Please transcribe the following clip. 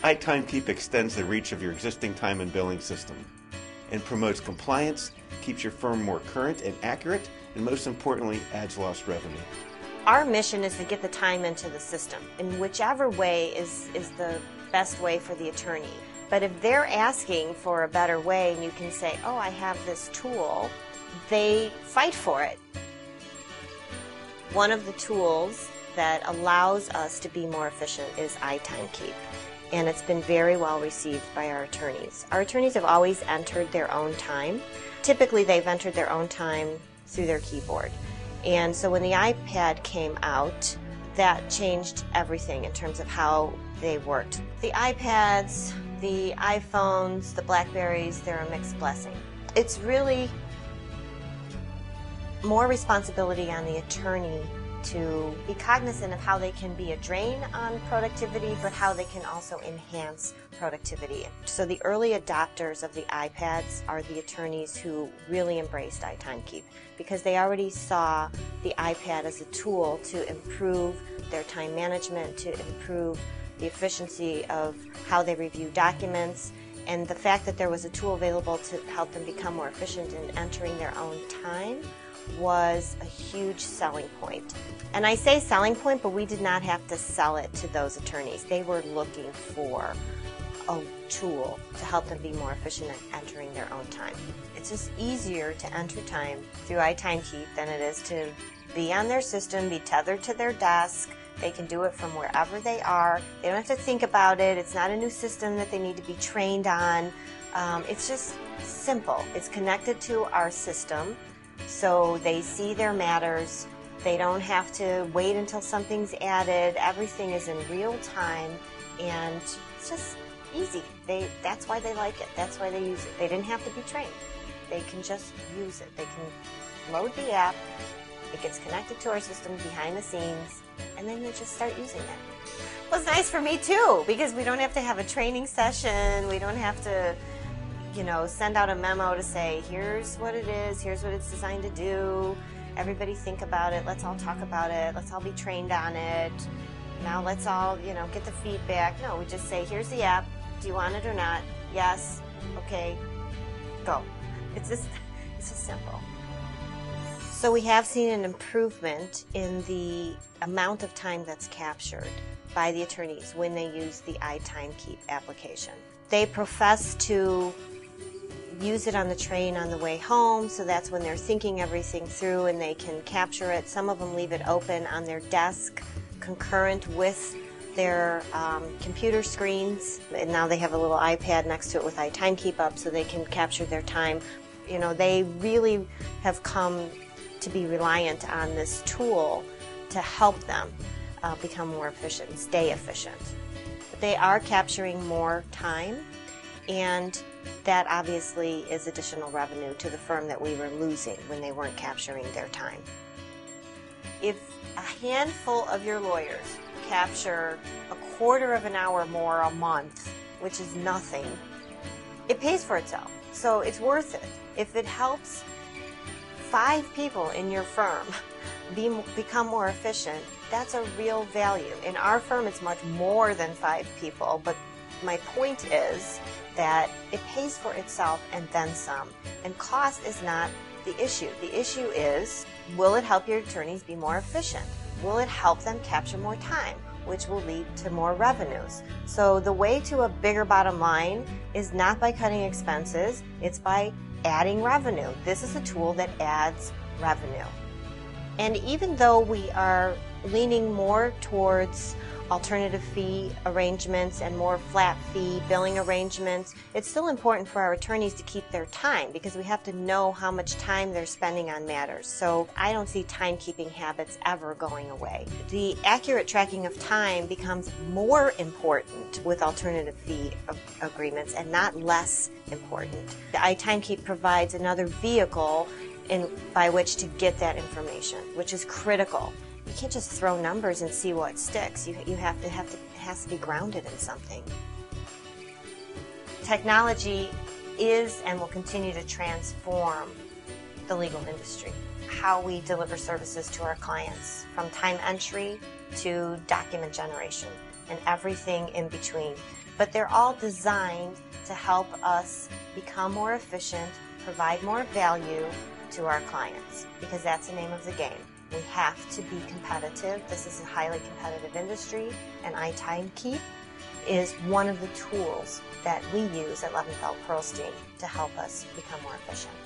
iTimeKeep extends the reach of your existing time and billing system and promotes compliance, keeps your firm more current and accurate, and most importantly, adds lost revenue. Our mission is to get the time into the system, and whichever way is the best way for the attorney. But if they're asking for a better way and you can say, oh, I have this tool, they fight for it. One of the tools that allows us to be more efficient is iTimeKeep, and it's been very well received by our attorneys. Our attorneys have always entered their own time. Typically, they've entered their own time through their keyboard. And so when the iPad came out, that changed everything in terms of how they worked. The iPads, the iPhones, the Blackberries, they're a mixed blessing. It's really more responsibility on the attorney to be cognizant of how they can be a drain on productivity, but how they can also enhance productivity. So the early adopters of the iPads are the attorneys who really embraced iTimeKeep because they already saw the iPad as a tool to improve their time management, to improve the efficiency of how they review documents, and the fact that there was a tool available to help them become more efficient in entering their own time was a huge selling point. And I say selling point, but we did not have to sell it to those attorneys. They were looking for a tool to help them be more efficient in entering their own time. It's just easier to enter time through iTimeKeep than it is to be on their system, be tethered to their desk. They can do it from wherever they are. They don't have to think about it. It's not a new system that they need to be trained on. It's just simple. It's connected to our system, so they see their matters. They don't have to wait until something's added. Everything is in real time, and it's just easy. That's why they like it. That's why they use it. They didn't have to be trained. They can just use it. They can load the app. It gets connected to our system behind the scenes, and then they just start using it. Well, it's nice for me too, because we don't have to have a training session. We don't have to, send out a memo to say, here's what it is, here's what it's designed to do. Everybody think about it. Let's all talk about it. Let's all be trained on it. Now let's all, get the feedback. No, we just say, here's the app. Do you want it or not? Yes. Okay. Go. It's just simple. So we have seen an improvement in the amount of time that's captured by the attorneys when they use the iTimeKeep application. They profess to use it on the train on the way home, so that's when they're thinking everything through and they can capture it. Some of them leave it open on their desk concurrent with their computer screens, and now they have a little iPad next to it with iTimeKeep up so they can capture their time. They really have come to be reliant on this tool to help them become more efficient and stay efficient. But they are capturing more time, and that obviously is additional revenue to the firm that we were losing when they weren't capturing their time. If a handful of your lawyers capture a quarter of an hour more a month, which is nothing, it pays for itself. So it's worth it. If it helps 5 people in your firm become more efficient, that's a real value. In our firm, it's much more than 5 people, but my point is that it pays for itself and then some. And cost is not the issue. The issue is, will it help your attorneys be more efficient? Will it help them capture more time, which will lead to more revenues? So the way to a bigger bottom line is not by cutting expenses, it's by adding revenue. This is a tool that adds revenue. And even though we are leaning more towards alternative fee arrangements and more flat fee billing arrangements, it's still important for our attorneys to keep their time because we have to know how much time they're spending on matters. So I don't see timekeeping habits ever going away. The accurate tracking of time becomes more important with alternative fee agreements and not less important. The iTimeKeep provides another vehicle by which to get that information, which is critical. You can't just throw numbers and see what sticks. It has to be grounded in something. Technology is and will continue to transform the legal industry. How we deliver services to our clients, from time entry to document generation and everything in between. but they're all designed to help us become more efficient, provide more value to our clients, because that's the name of the game. We have to be competitive. This is a highly competitive industry, and iTimeKeep is one of the tools that we use at Levenfeld Pearlstein to help us become more efficient.